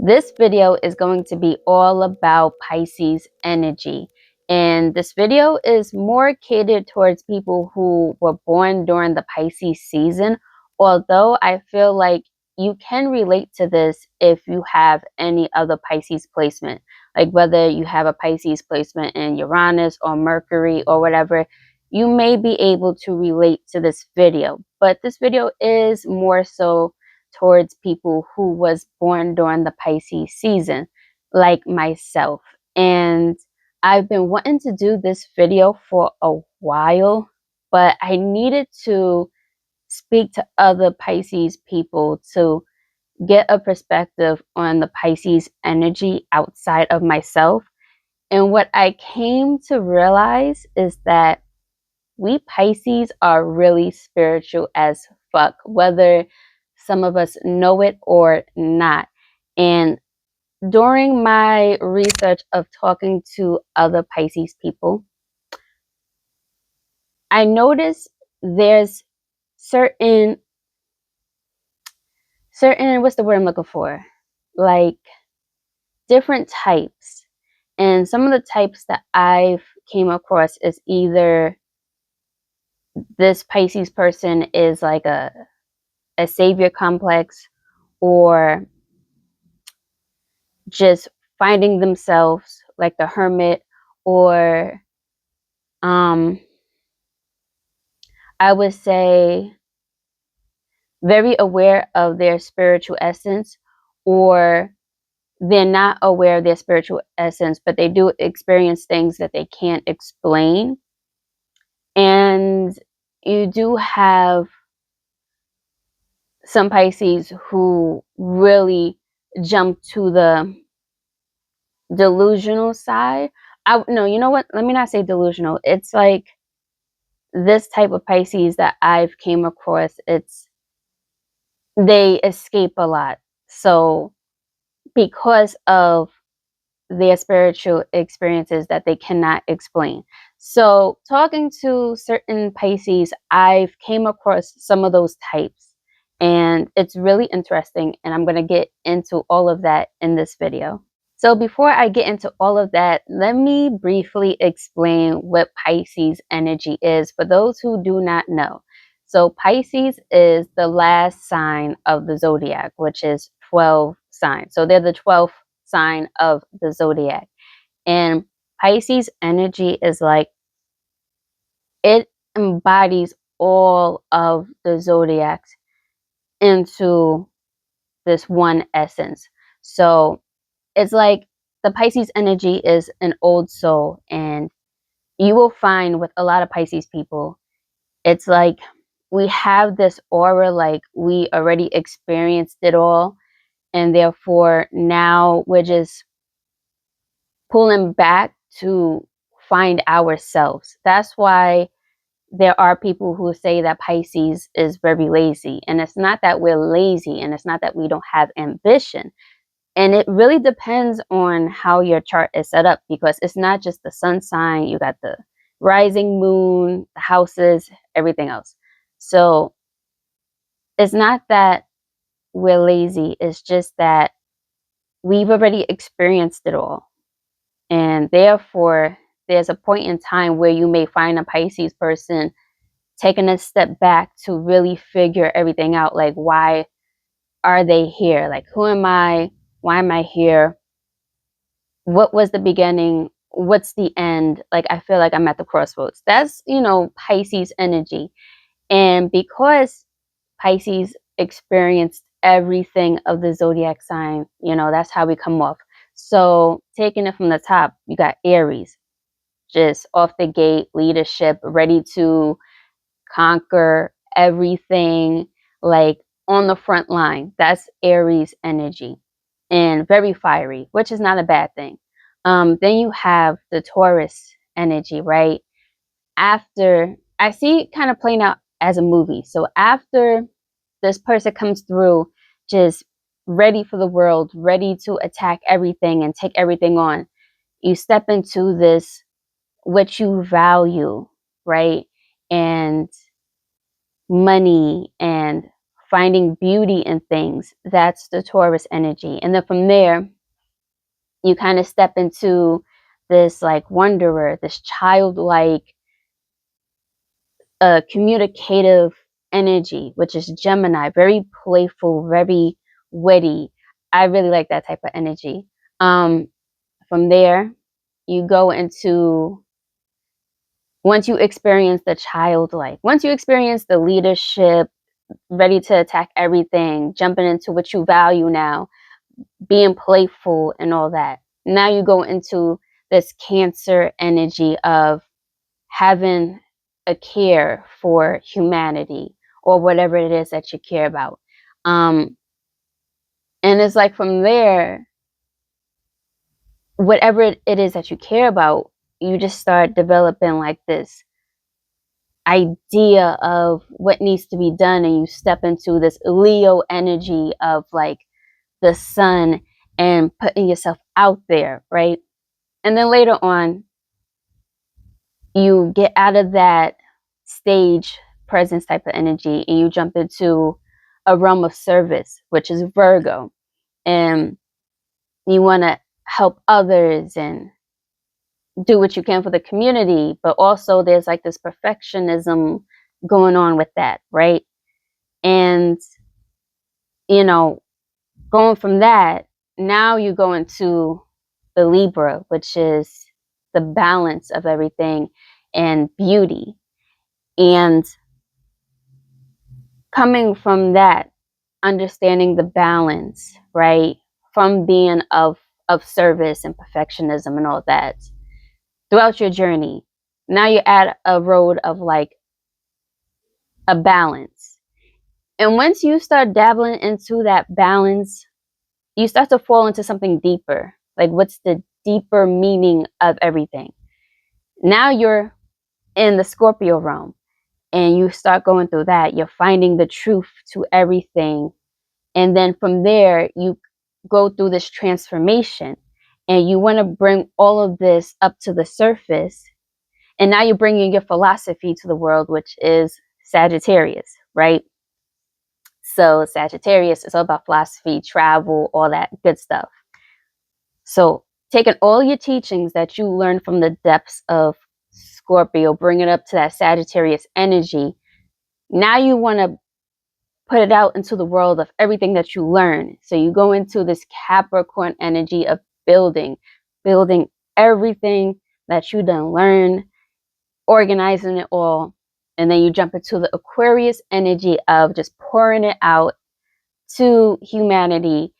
This video is going to be all about Pisces energy. And this video is more catered towards people who were born during the Pisces season. Although I feel like you can relate to this if you have any other Pisces placement. Like whether you have a Pisces placement in Uranus or Mercury or whatever, you may be able to relate to this video. But this video is more so towards people who was born during the Pisces season, like myself. And I've been wanting to do this video for a while, but I needed to speak to other Pisces people to get a perspective on the Pisces energy outside of myself. And what I came to realize is that we Pisces are really spiritual as fuck, whether some of us know it or not. And during my research of talking to other Pisces people, I noticed there's certain what's the word I'm looking for? Like different types. And some of the types that I've came across is either this Pisces person is like a savior complex, or just finding themselves like the hermit, or I would say very aware of their spiritual essence, or they're not aware of their spiritual essence, but they do experience things that they can't explain. And you do have some Pisces who really jump to the delusional side. No, you know what? Let me not say delusional. It's like this type of Pisces that I've came across. They escape a lot. So because of their spiritual experiences that they cannot explain. So talking to certain Pisces, I've came across some of those types, and it's really interesting. And I'm going to get into all of that in this video. So before I get into all of that, let me briefly explain what Pisces energy is for those who do not know. So Pisces is the last sign of the zodiac, which is 12 signs. So they're the 12th sign of the zodiac. And Pisces energy is like, it embodies all of the zodiacs into this one essence. So it's like the Pisces energy is an old soul, and you will find with a lot of Pisces people, it's like we have this aura like we already experienced it all, and therefore now we're just pulling back to find ourselves. That's why there are people who say that Pisces is very lazy, and it's not that we're lazy, and it's not that we don't have ambition. And it really depends on how your chart is set up, because it's not just the sun sign. You got the rising moon, the houses, everything else. So it's not that we're lazy. It's just that we've already experienced it all. And therefore, there's a point in time where you may find a Pisces person taking a step back to really figure everything out. Like, why are they here? Like, who am I? Why am I here? What was the beginning? What's the end? Like, I feel like I'm at the crossroads. That's, Pisces energy. And because Pisces experienced everything of the zodiac sign, that's how we come off. So taking it from the top, you got Aries, just off the gate, leadership, ready to conquer everything, like on the front line. That's Aries energy, and very fiery, which is not a bad thing. Then you have the Taurus energy, right? After, I see it kind of playing out as a movie. So after this person comes through, just ready for the world, ready to attack everything and take everything on, you step into this, what you value, right? And money and finding beauty in things. That's the Taurus energy. And then from there, you kind of step into this like wanderer, this childlike, communicative energy, which is Gemini, very playful, very witty. I really like that type of energy. From there, you go into, once you experience the childlike, once you experience the leadership, ready to attack everything, jumping into what you value now, being playful and all that. Now you go into this Cancer energy of having a care for humanity or whatever it is that you care about. And it's like from there, whatever it is that you care about, you just start developing like this idea of what needs to be done, and you step into this Leo energy of like the sun and putting yourself out there, right? And then later on, you get out of that stage presence type of energy and you jump into a realm of service, which is Virgo. And you want to help others and do what you can for the community, but also there's like this perfectionism going on with that, right? And, you know, going from that, now you go into the Libra, which is the balance of everything and beauty. And coming from that, understanding the balance, right? From being of service and perfectionism and all that throughout your journey. Now you're at a road of like a balance. And once you start dabbling into that balance, you start to fall into something deeper. Like, what's the deeper meaning of everything? Now you're in the Scorpio realm and you start going through that. You're finding the truth to everything. And then from there, you go through this transformation and you want to bring all of this up to the surface. And now you're bringing your philosophy to the world, which is Sagittarius, right? So Sagittarius is all about philosophy, travel, all that good stuff. So taking all your teachings that you learned from the depths of Scorpio, bring it up to that Sagittarius energy. Now you want to put it out into the world of everything that you learn. So you go into this Capricorn energy of building everything that you done learn, organizing it all. And then you jump into the Aquarius energy of just pouring it out to humanity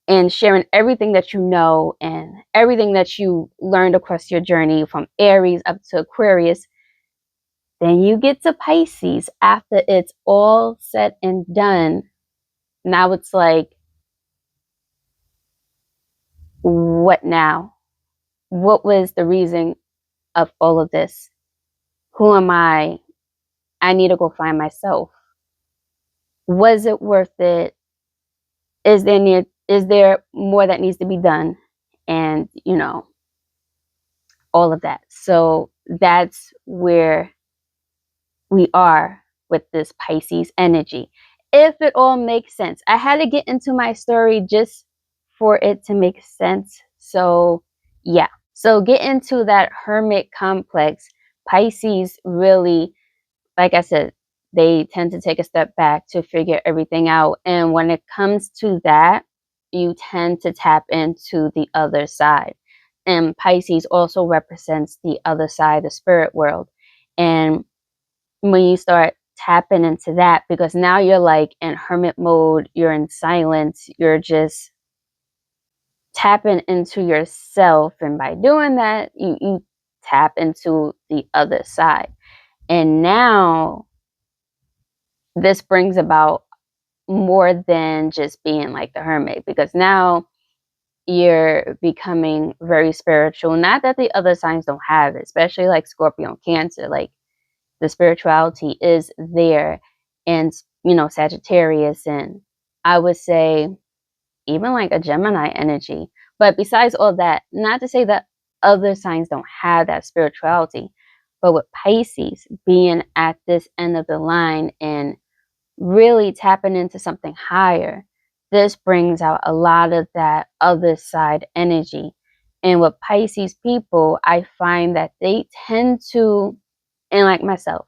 and sharing everything that you know and everything that you learned across your journey from Aries up to Aquarius. Then you get to Pisces after it's all said and done. Now it's like, what now? What was the reason of all of this? Who am I? I need to go find myself. Was it worth it? Is there more that needs to be done? And, all of that. So that's where we are with this Pisces energy. If it all makes sense. I had to get into my story just for it to make sense. So yeah. So get into that hermit complex. Pisces really, like I said, they tend to take a step back to figure everything out. And when it comes to that, you tend to tap into the other side. And Pisces also represents the other side, the spirit world. And when you start tapping into that, because now you're like in hermit mode, you're in silence, you're just tapping into yourself. And by doing that, you tap into the other side. And now this brings about more than just being like the hermit, because now you're becoming very spiritual. Not that the other signs don't have it, especially like Scorpio and Cancer. Like, the spirituality is there. And, Sagittarius, and I would say even like a Gemini energy. But besides all that, not to say that other signs don't have that spirituality, but with Pisces being at this end of the line and really tapping into something higher, this brings out a lot of that other side energy. And with Pisces people, I find that they tend to, and like myself,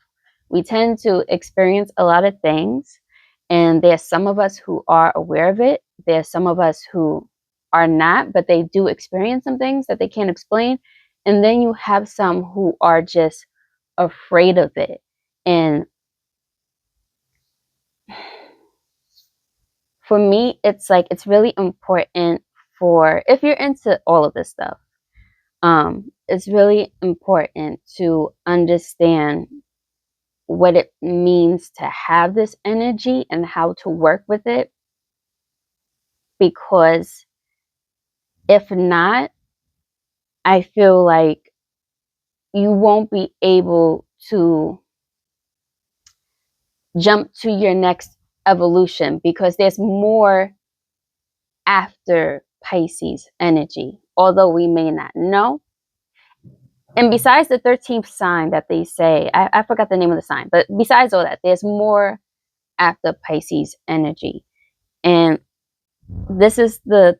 we tend to experience a lot of things. And there's some of us who are aware of it. There's some of us who are not, but they do experience some things that they can't explain. And then you have some who are just afraid of it. And for me, it's like it's really important for if you're into all of this stuff, it's really important to understand what it means to have this energy and how to work with it. Because if not, I feel like you won't be able to jump to your next evolution, because there's more after Pisces energy, although we may not know. And besides the 13th sign that they say, I forgot the name of the sign, but besides all that, there's more after Pisces energy. And this is the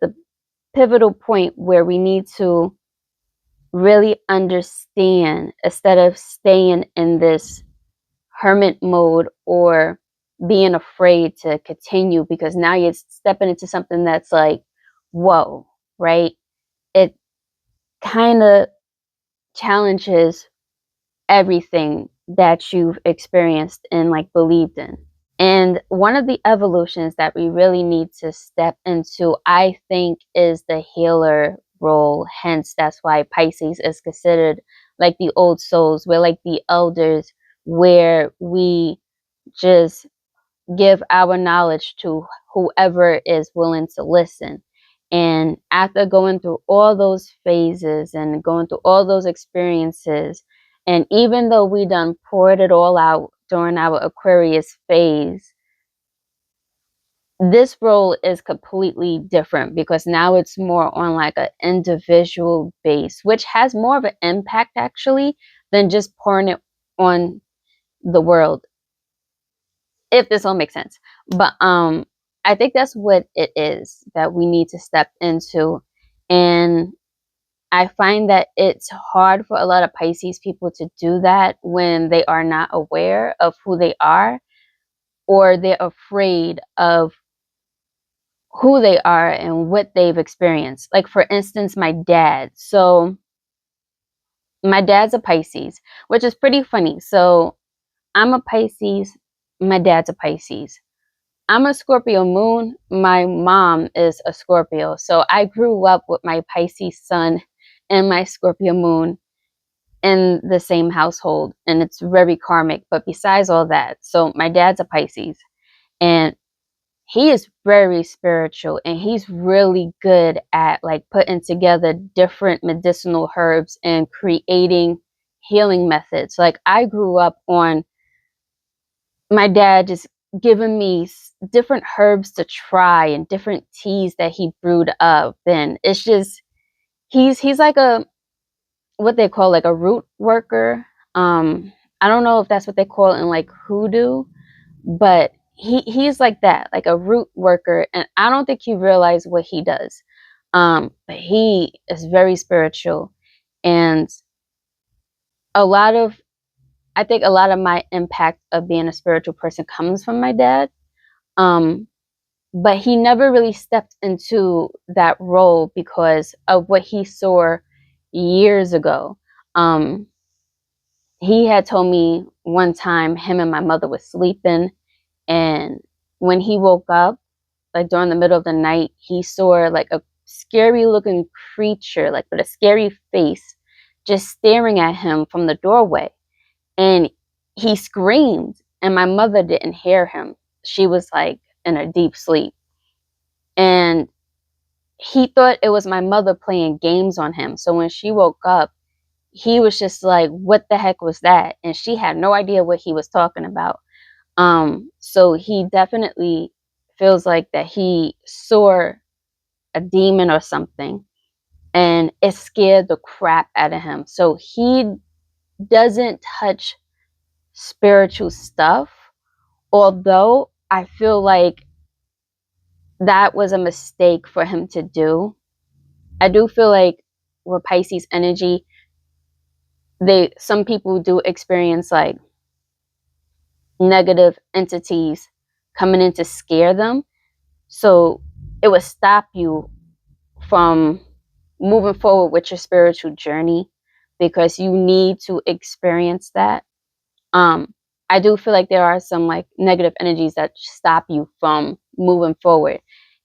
pivotal point where we need to really understand, instead of staying in this hermit mode or being afraid to continue, because now you're stepping into something that's like, whoa, right? It kind of challenges everything that you've experienced and like believed in. And one of the evolutions that we really need to step into, I think, is the healer role. Hence, that's why Pisces is considered like the old souls. We're like the elders, where we just give our knowledge to whoever is willing to listen. And after going through all those phases and going through all those experiences, and even though we done poured it all out during our Aquarius phase, this role is completely different, because now it's more on like an individual base, which has more of an impact actually than just pouring it on the world, if this all makes sense. But I think that's what it is that we need to step into. And I find that it's hard for a lot of Pisces people to do that when they are not aware of who they are, or they're afraid of who they are and what they've experienced. Like, for instance, my dad. So my dad's a Pisces, which is pretty funny. So I'm a Pisces, my dad's a Pisces. I'm a Scorpio moon. My mom is a Scorpio. So I grew up with my Pisces sun and my Scorpio moon in the same household. And it's very karmic. But besides all that, so my dad's a Pisces. And he is very spiritual, and he's really good at like putting together different medicinal herbs and creating healing methods. Like, I grew up on my dad just giving me different herbs to try and different teas that he brewed up. And it's just, he's like a, what they call like a root worker. I don't know if that's what they call it in like hoodoo, but he's like that, like a root worker. And I don't think he realized what he does. But he is very spiritual. And a lot of, I think a lot of my impact of being a spiritual person comes from my dad. Um, but he never really stepped into that role because of what he saw years ago. Um, he had told me one time him and my mother was sleeping, and when he woke up, like during the middle of the night, he saw like a scary looking creature, like with a scary face, just staring at him from the doorway. And he screamed, and my mother didn't hear him. She was like in a deep sleep. And he thought it was my mother playing games on him. So when she woke up, he was just like, what the heck was that? And she had no idea what he was talking about. So he definitely feels like that he saw a demon or something, and it scared the crap out of him. So he doesn't touch spiritual stuff, although I feel like that was a mistake for him to do. I do feel like with Pisces energy, some people do experience like negative entities coming in to scare them. So it would stop you from moving forward with your spiritual journey because you need to experience that. Um, I do feel like there are some like negative energies that stop you from moving forward.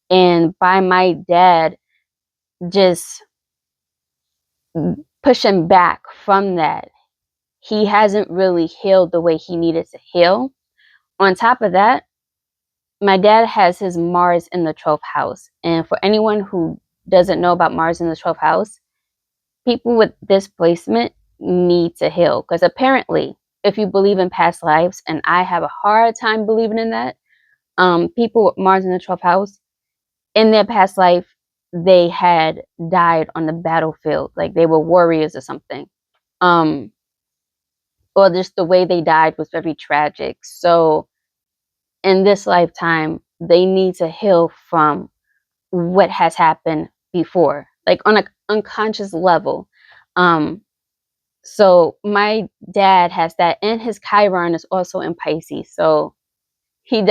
And by my dad just pushing back from that, he hasn't really healed the way he needed to heal. On top of that, my dad has his Mars in the 12th house. And for anyone who doesn't know about Mars in the 12th house, people with displacement need to heal. Because apparently, if you believe in past lives, and I have a hard time believing in that, people with Mars in the 12th house, in their past life, they had died on the battlefield. Like they were warriors or something. Um, or just the way they died was very tragic. So in this lifetime, they need to heal from what has happened before, like on an unconscious level. Um, so my dad has that, and his Chiron is also in Pisces. So he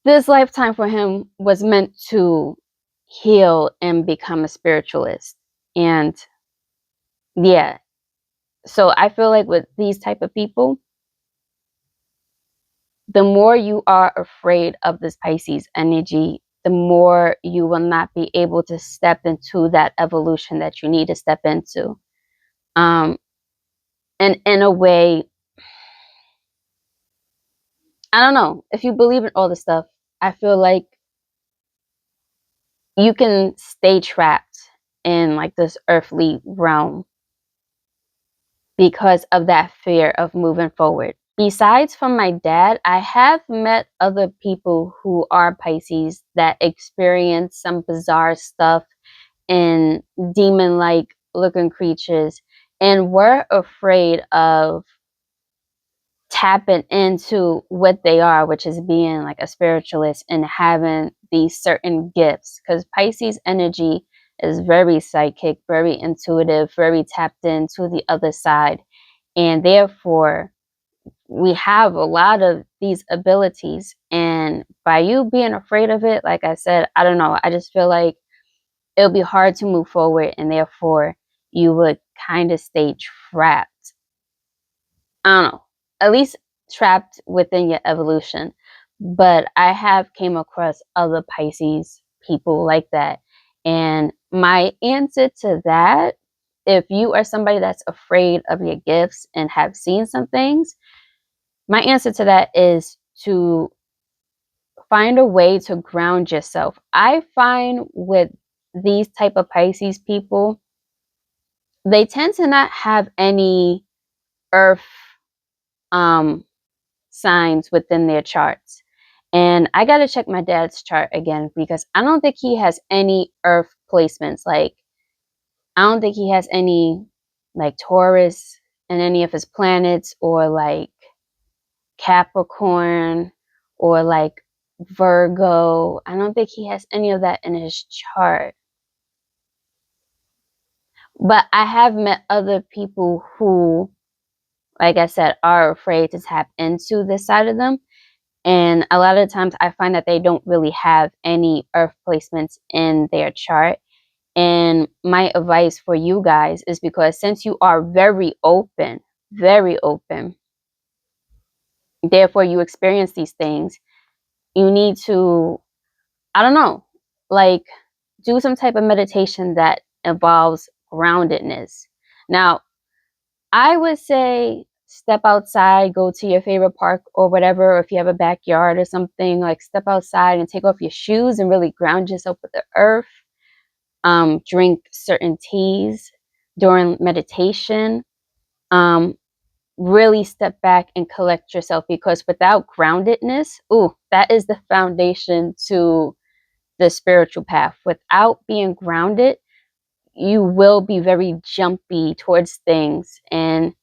this lifetime for him was meant to heal and become a spiritualist. And yeah, so I feel like with these type of people, the more you are afraid of this Pisces energy, the more you will not be able to step into that evolution that you need to step into. Um, and in a way, I don't know, if you believe in all this stuff, I feel like you can stay trapped in like this earthly realm because of that fear of moving forward. Besides from my dad, I have met other people who are Pisces that experience some bizarre stuff and demon like looking creatures and were afraid of tapping into what they are, which is being like a spiritualist and having these certain gifts. Because Pisces energy is very psychic, very intuitive, very tapped into the other side. And therefore, we have a lot of these abilities. And by you being afraid of it, like I said, I don't know. I just feel like it'll be hard to move forward. And therefore, you would kind of stay trapped. I don't know, at least trapped within your evolution. But I have came across other Pisces people like that. And my answer to that, if you are somebody that's afraid of your gifts and have seen some things, my answer to that is to find a way to ground yourself. I find with these type of Pisces people, they tend to not have any earth um signs within their charts. And I got to check my dad's chart again because I don't think he has any earth placements. Like, I don't think he has any like Taurus in any of his planets or like Capricorn or like Virgo. I don't think he has any of that in his chart. But I have met other people who, like I said, are afraid to tap into this side of them. And a lot of times I find that they don't really have any earth placements in their chart. And my advice for you guys is because since you are very open, therefore you experience these things, you need to, I don't know, like do some type of meditation that involves groundedness. Now, I would say step outside, go to your favorite park or whatever. Or if you have a backyard or something, like step outside and take off your shoes and really ground yourself with the earth. Drink certain teas during meditation. Um, really step back and collect yourself because without groundedness, ooh, that is the foundation to the spiritual path. Without being grounded, you will be very jumpy towards things and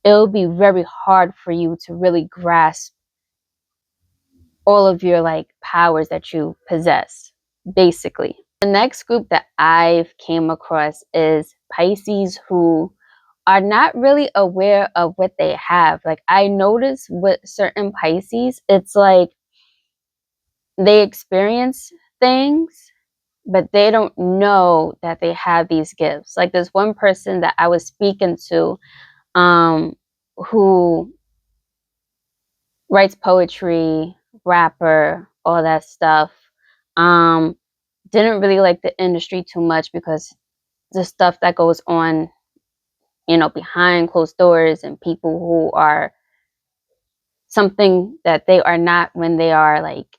it'll be very hard for you to really grasp all of your like powers that you possess, basically. The next group that I've came across is Pisces, who are not really aware of what they have. Like, I notice with certain Pisces, it's like they experience things, but they don't know that they have these gifts. Like, there's one person that I was speaking to, who writes poetry, rapper, all that stuff. Um, didn't really like the industry too much because the stuff that goes on, behind closed doors, and people who are something that they are not when they are like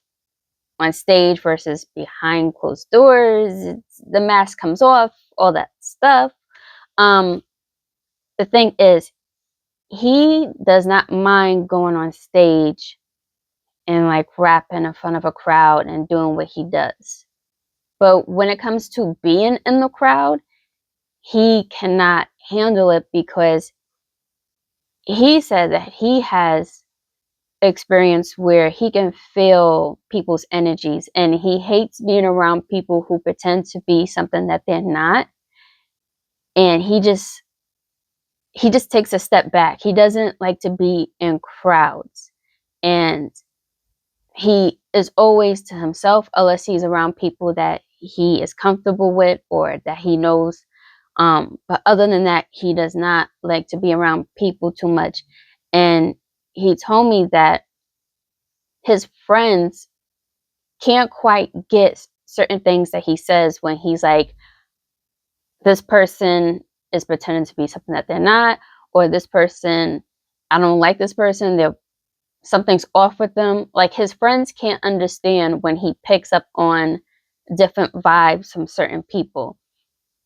on stage versus behind closed doors. The mask comes off, all that stuff. Um, the thing is, he does not mind going on stage and like rapping in front of a crowd and doing what he does. But when it comes to being in the crowd, he cannot handle it because he said that he has experience where he can feel people's energies, and he hates being around people who pretend to be something that they're not. And he just takes a step back. He doesn't like to be in crowds, and he is always to himself unless he's around people that he is comfortable with or that he knows. But other than that, he does not like to be around people too much. And he told me that his friends can't quite get certain things that he says when he's like, this person is pretending to be something that they're not, or this person, I don't like this person, they're something's off with them. Like, his friends can't understand when he picks up on different vibes from certain people.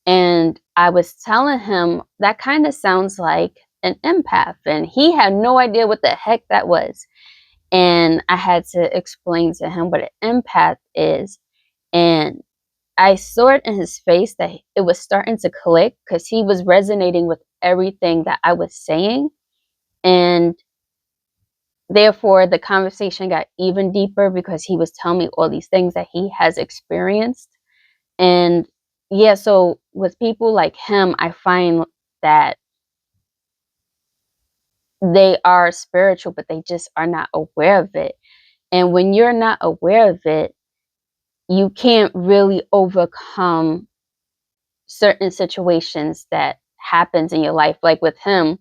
And I was telling him that kind of sounds like an empath, and he had no idea what the heck that was. And I had to explain to him what an empath is. And I saw it in his face that it was starting to click because he was resonating with everything that I was saying. And therefore, the conversation got even deeper because he was telling me all these things that he has experienced. And yeah, so with people like him, I find that they are spiritual, but they just are not aware of it. And when you're not aware of it, you can't really overcome certain situations that happens in your life. Like with him,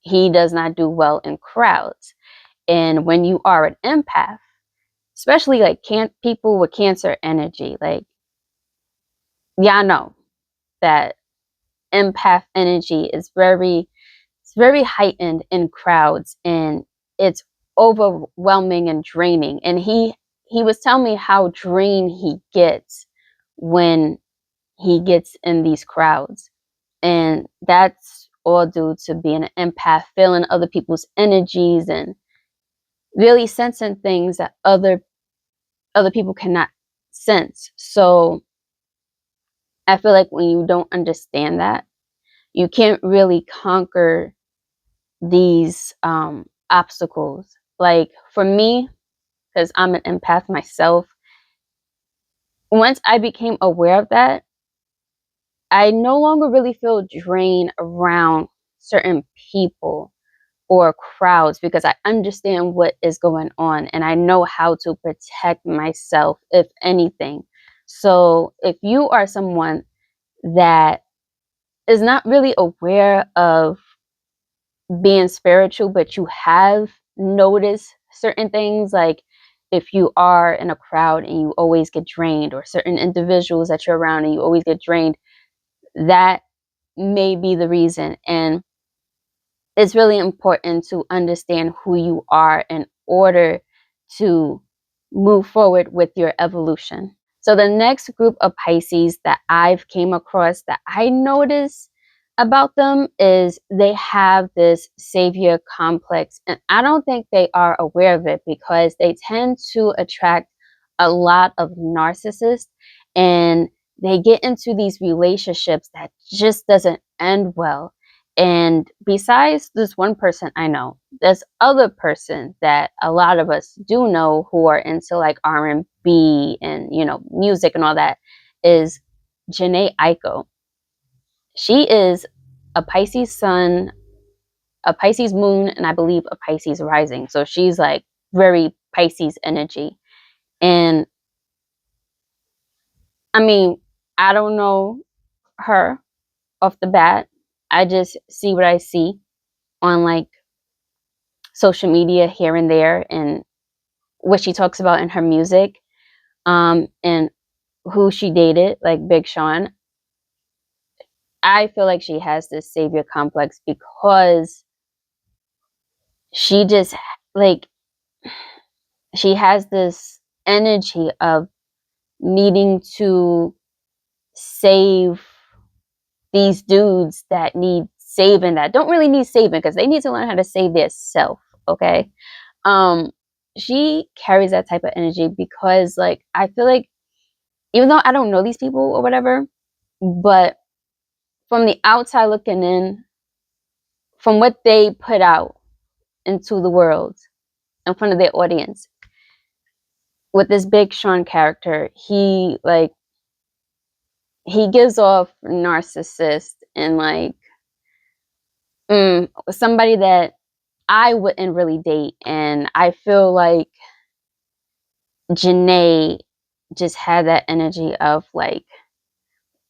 he does not do well in crowds. And when you are an empath, especially like people with cancer energy, like, y'all know that empath energy is very heightened in crowds, and it's overwhelming and draining. And he was telling me how drained he gets when he gets in these crowds. And that's all due to being an empath, feeling other people's energies and really sensing things that other people cannot sense. So I feel like when you don't understand that, you can't really conquer these obstacles. Like for me, because I'm an empath myself, once I became aware of that, I no longer really feel drained around certain people or crowds because I understand what is going on and I know how to protect myself, if anything. So if you are someone that is not really aware of being spiritual, but you have noticed certain things, like if you are in a crowd and you always get drained, or certain individuals that you're around and you always get drained, that may be the reason. And it's really important to understand who you are in order to move forward with your evolution. So the next group of Pisces that I've came across that I notice about them is they have this savior complex, and I don't think they are aware of it because they tend to attract a lot of narcissists, and they get into these relationships that just doesn't end well. And besides this one person I know, this other person that a lot of us do know who are into like R&B and, you know, music and all that is Janae Aiko. She is a Pisces sun, a Pisces moon, and I believe a Pisces rising. So she's like very Pisces energy. And I mean, I don't know her off the bat. I just see what I see on like social media here and there and what she talks about in her music, and who she dated, like Big Sean. I feel like she has this savior complex because she just like she has this energy of needing to save these dudes that need saving, that don't really need saving because they need to learn how to save their self. Okay. um she carries that type of energy because like I feel like even though I don't know these people or whatever, but from the outside looking in, from what they put out into the world in front of their audience, with this Big Sean character, he gives off narcissist and like somebody that I wouldn't really date. And I feel like Janae just had that energy of like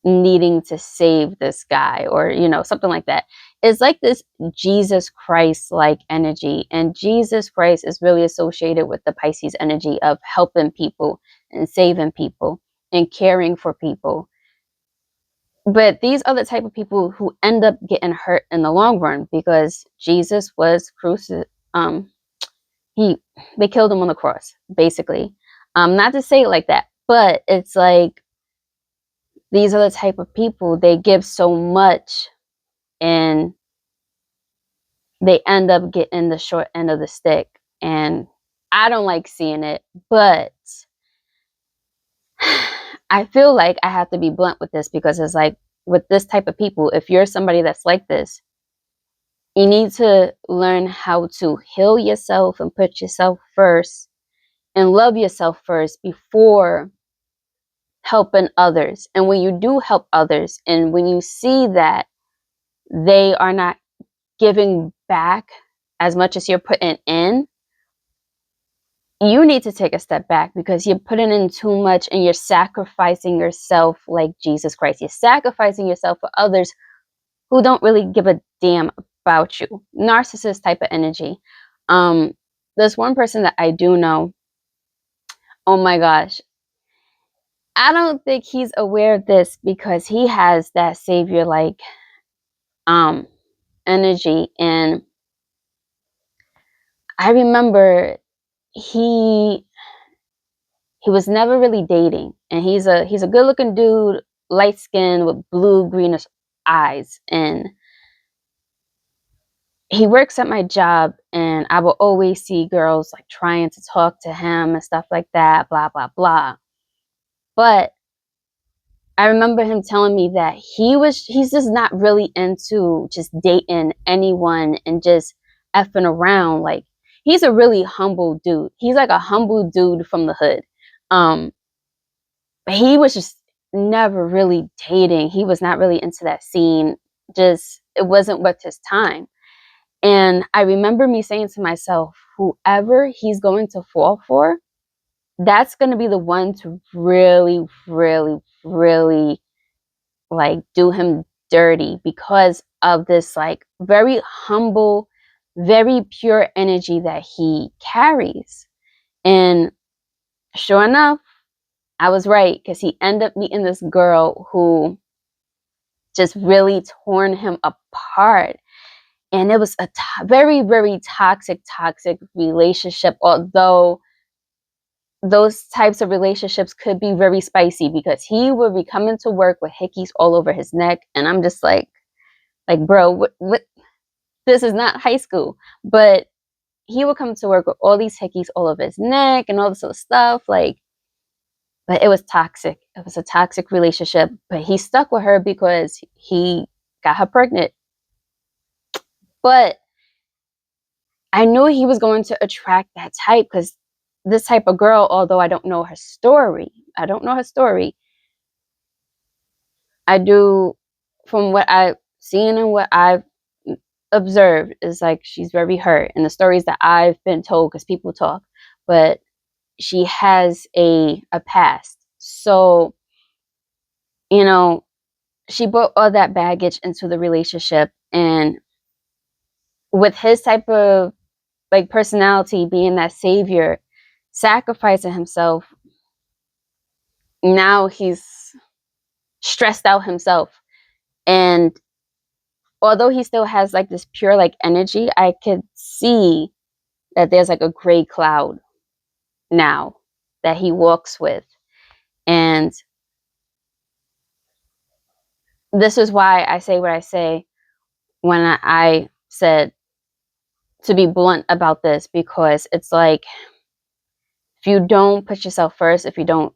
needing to save this guy, or you know, something like that. It's like this Jesus Christ like energy, and Jesus Christ is really associated with the Pisces energy of helping people and saving people and caring for people. But these are the type of people who end up getting hurt in the long run because Jesus was crucified. He They killed him on the cross, basically. Not to say it like that, but it's like these are the type of people, they give so much and they end up getting the short end of the stick. And I don't like seeing it, but I feel like I have to be blunt with this because it's like with this type of people, if you're somebody that's like this, you need to learn how to heal yourself and put yourself first and love yourself first before helping others. And when you do help others and when you see that they are not giving back as much as you're putting in, you need to take a step back because you're putting in too much and you're sacrificing yourself like Jesus Christ. You're sacrificing yourself for others who don't really give a damn about you. Narcissist type of energy. Um, there's one person that I do know. Oh my gosh. I don't think he's aware of this because he has that savior like um energy. And I remember he he was never really dating, and he's a good looking dude, light skin with blue greenish eyes. And he works at my job, and I will always see girls like trying to talk to him and stuff like that, blah blah blah. But I remember him telling me that he's just not really into just dating anyone and just effing around. Like, he's a really humble dude. He's like a humble dude from the hood. Um, but he was just never really dating. He was not really into that scene. Just it wasn't worth his time. And I remember me saying to myself, whoever he's going to fall for, that's going to be the one to really, really, really like do him dirty because of this like very humble, very pure energy that he carries. And sure enough, I was right because he ended up meeting this girl who just really torn him apart. And it was a very, very toxic relationship, although those types of relationships could be very spicy because he would be coming to work with hickeys all over his neck. And I'm just like, bro, what? This is not high school. But he would come to work with all these hickeys all over his neck and all this other stuff. Like, but it was toxic. It was a toxic relationship. But he stuck with her because he got her pregnant. But I knew he was going to attract that type, because this type of girl, although I don't know her story, I do, from what I've seen and what I've observed, is like she's very hurt. And the stories that I've been told, because people talk, but she has a past. So, you know, she brought all that baggage into the relationship. And with his type of like personality, being that savior, sacrificing himself, now he's stressed out himself. And although he still has like this pure like energy, I could see that there's like a gray cloud now that he walks with. And this is why I say what I say when I said to be blunt about this, because it's like, if you don't put yourself first, if you don't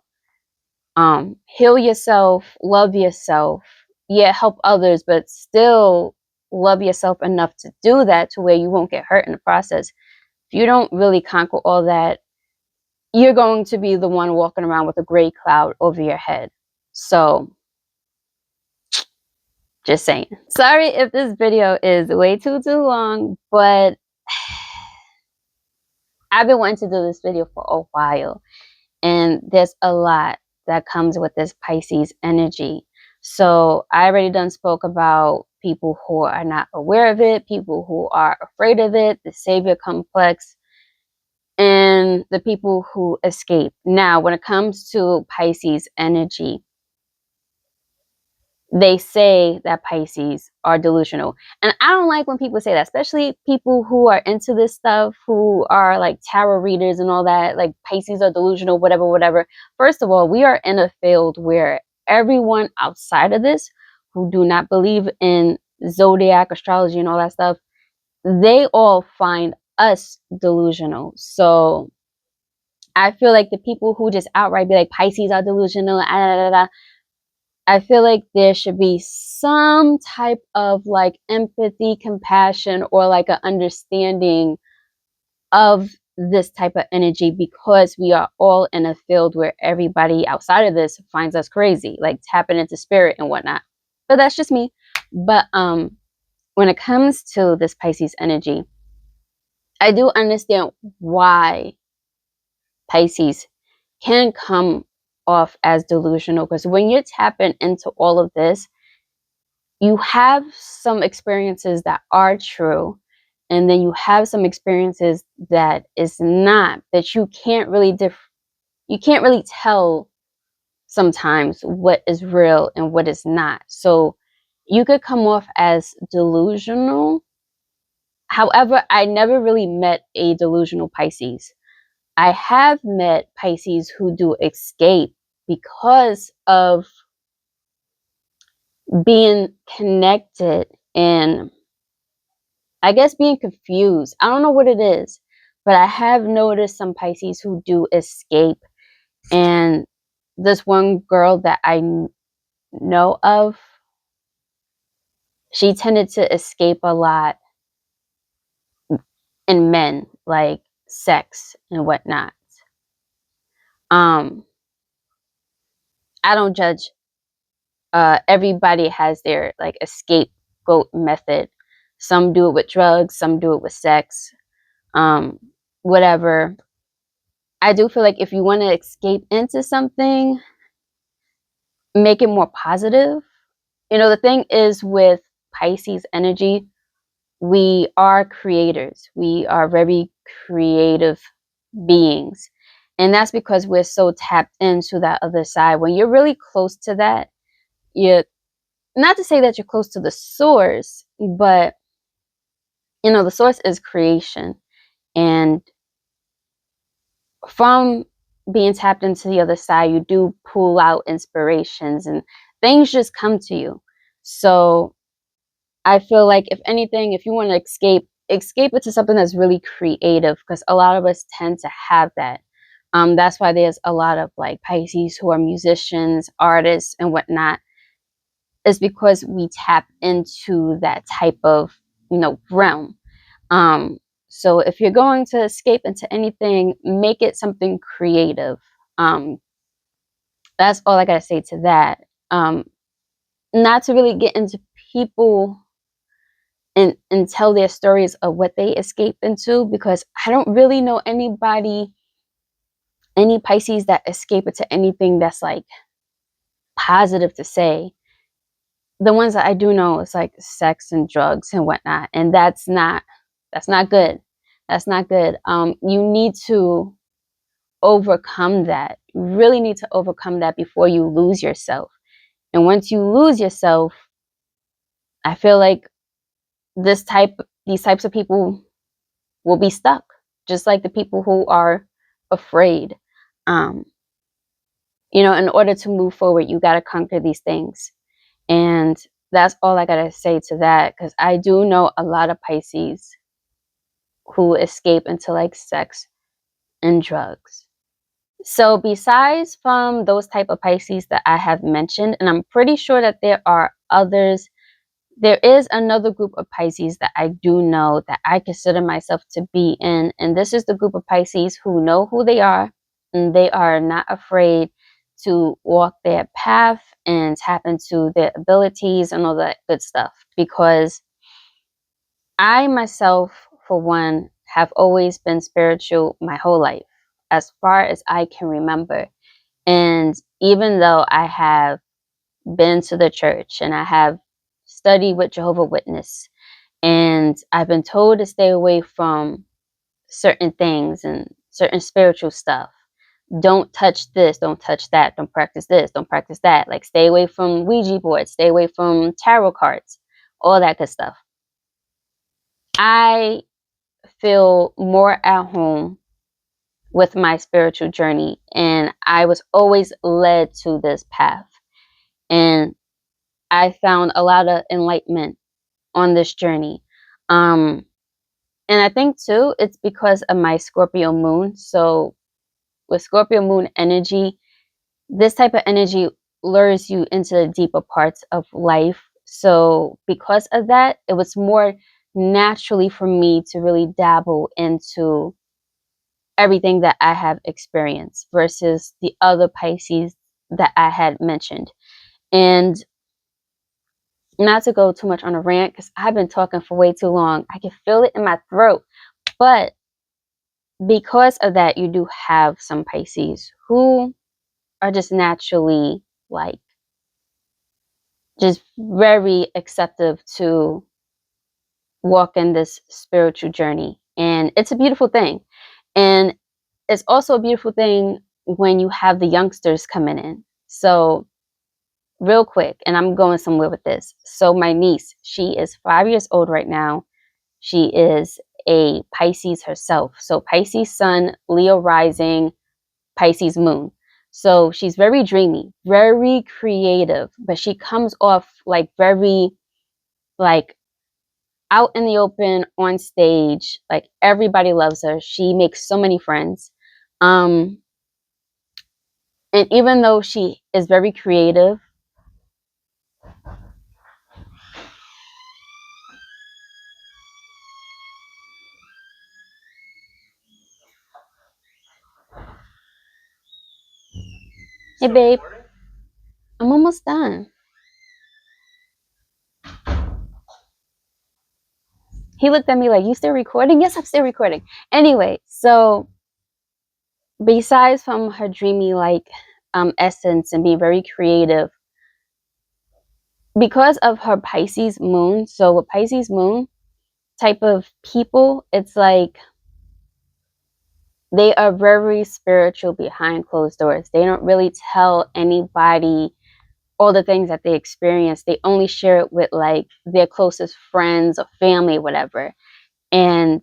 heal yourself, love yourself, yeah, help others, but still love yourself enough to do that to where you won't get hurt in the process. If you don't really conquer all that, you're going to be the one walking around with a gray cloud over your head. So, just saying. Sorry if this video is way too long, but I've been wanting to do this video for a while. And there's a lot that comes with this Pisces energy. So I already done spoke about people who are not aware of it, people who are afraid of it, the savior complex, and the people who escape. Now, when it comes to Pisces energy, they say that Pisces are delusional. And I don't like when people say that, especially people who are into this stuff, who are like tarot readers and all that, like Pisces are delusional, whatever, whatever. First of all, we are in a field where everyone outside of this, who do not believe in zodiac, astrology, and all that stuff, they all find us delusional. So I feel like the people who just outright be like, Pisces are delusional, I feel like there should be some type of like empathy, compassion, or like an understanding of this type of energy, because we are all in a field where everybody outside of this finds us crazy, like tapping into spirit and whatnot. But that's just me. But when it comes to this Pisces energy, I do understand why Pisces can come off as delusional, because when you're tapping into all of this, you have some experiences that are true, and then you have some experiences that is not, that you can't really you can't really tell sometimes what is real and what is not. So you could come off as delusional. However, I never really met a delusional Pisces. I have met Pisces who do escape because of being connected and, I guess, being confused. I don't know what it is, but I have noticed some Pisces who do escape. And this one girl that I know of, she tended to escape a lot in men, like sex and whatnot. Um, I don't judge. Everybody has their like scapegoat method. Some do it with drugs, some do it with sex, um, whatever. I do feel like if you want to escape into something, make it more positive. You know, the thing is with Pisces energy, we are creators. We are very creative beings. And that's because we're so tapped into that other side. When you're really close to that, you're, not to say that you're close to the source, but you know, the source is creation. And from being tapped into the other side, you do pull out inspirations and things just come to you. So I feel like, if anything, if you want to escape it to something that's really creative, because a lot of us tend to have that. That's why there's a lot of like Pisces who are musicians, artists, and whatnot. Is because we tap into that type of realm. Um, so if you're going to escape into anything, make it something creative. Um, that's all I gotta say to that. Not to really get into people and tell their stories of what they escape into, because I don't really know any Pisces that escape into anything that's like positive to say. The ones that I do know is like sex and drugs and whatnot, and that's not good. That's not good. You need to overcome that. You really need to overcome that before you lose yourself. And once you lose yourself, I feel like these types of people will be stuck, just like the people who are afraid. Um, in order to move forward, you got to conquer these things. And that's all I got to say to that, because I do know a lot of Pisces who escape into like sex and drugs. So besides from those type of Pisces that I have mentioned, and I'm pretty sure that there are others, there is another group of Pisces that I do know that I consider myself to be in. And this is the group of Pisces who know who they are, and they are not afraid to walk their path and tap into their abilities and all that good stuff. Because I myself, for one, have always been spiritual my whole life, as far as I can remember. And even though I have been to the church and I have studied with Jehovah's Witness, and I've been told to stay away from certain things and certain spiritual stuff. Don't touch this, don't touch that, don't practice this, don't practice that. Like, stay away from Ouija boards, stay away from tarot cards, all that good stuff. I feel more at home with my spiritual journey, and I was always led to this path. And I found a lot of enlightenment on this journey. And I think too, it's because of my Scorpio moon. So with Scorpio moon energy, this type of energy lures you into the deeper parts of life. So because of that, it was more naturally for me to really dabble into everything that I have experienced versus the other Pisces that I had mentioned. And not to go too much on a rant, because I've been talking for way too long. I can feel it in my throat. But because of that, you do have some Pisces who are just naturally like just very acceptive to walk in this spiritual journey. And it's a beautiful thing. And it's also a beautiful thing when you have the youngsters coming in. So real quick, and I'm going somewhere with this. So my niece, she is 5 years old right now. She is a Pisces herself. So Pisces sun, Leo rising, Pisces moon. So she's very dreamy, very creative, but she comes off like very like out in the open on stage. Like, everybody loves her. She makes so many friends. Um and even though she is very creative, hey babe, I'm almost done. He looked at me like, you still recording? Yes, I'm still recording. Anyway, so besides from her dreamy like essence and being very creative, because of her Pisces moon, so with Pisces moon type of people, it's like they are very spiritual behind closed doors. They don't really tell anybody all the things that they experience. They only share it with like their closest friends or family, whatever. And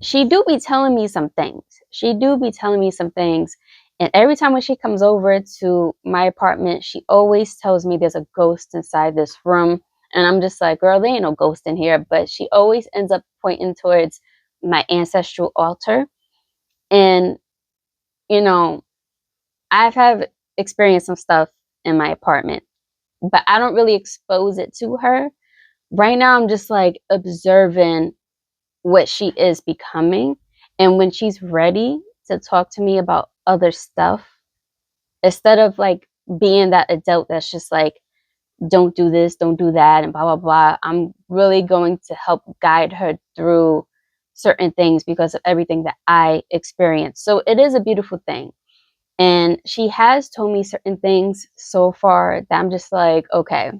she do be telling me some things. She do be telling me some things. And every time when she comes over to my apartment, she always tells me there's a ghost inside this room. And I'm just like, girl, there ain't no ghost in here. But she always ends up pointing towards my ancestral altar. And, you know, I've had experienced some stuff in my apartment, but I don't really expose it to her. right now I'm just like observing what she is becoming. And when she's ready to talk to me about other stuff, instead of like being that adult that's just like, don't do this, don't do that, and blah, blah, blah, I'm really going to help guide her through certain things because of everything that I experienced. So it is a beautiful thing. And she has told me certain things so far that I'm just like, okay,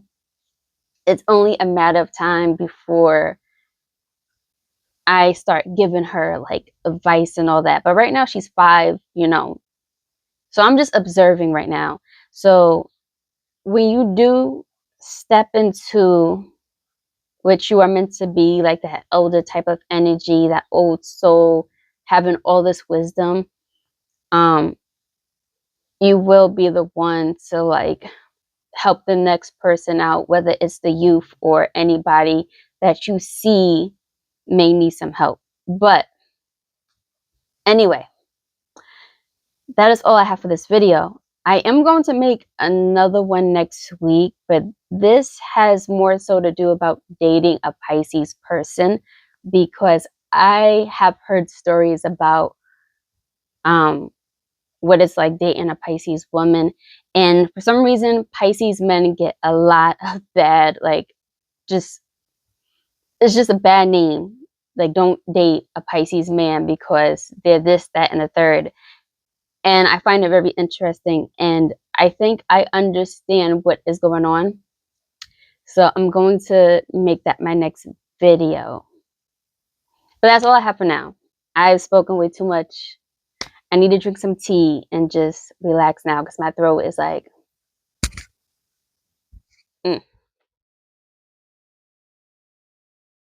it's only a matter of time before I start giving her like advice and all that. But right now she's 5, So I'm just observing right now. So when you do step into what you are meant to be, like that older type of energy, that old soul, having all this wisdom, um, you will be the one to like help the next person out, whether it's the youth or anybody that you see may need some help. But anyway, that is all I have for this video. I am going to make another one next week, but this has more so to do about dating a Pisces person because I have heard stories about um, what it's like dating a Pisces woman. And for some reason, Pisces men get a lot of bad, like, just, it's just a bad name. Like, don't date a Pisces man because they're this, that, and the third. And I find it very interesting. And I think I understand what is going on. So I'm going to make that my next video. But that's all I have for now. I've spoken way too much. I need to drink some tea and just relax now because my throat is like, mm.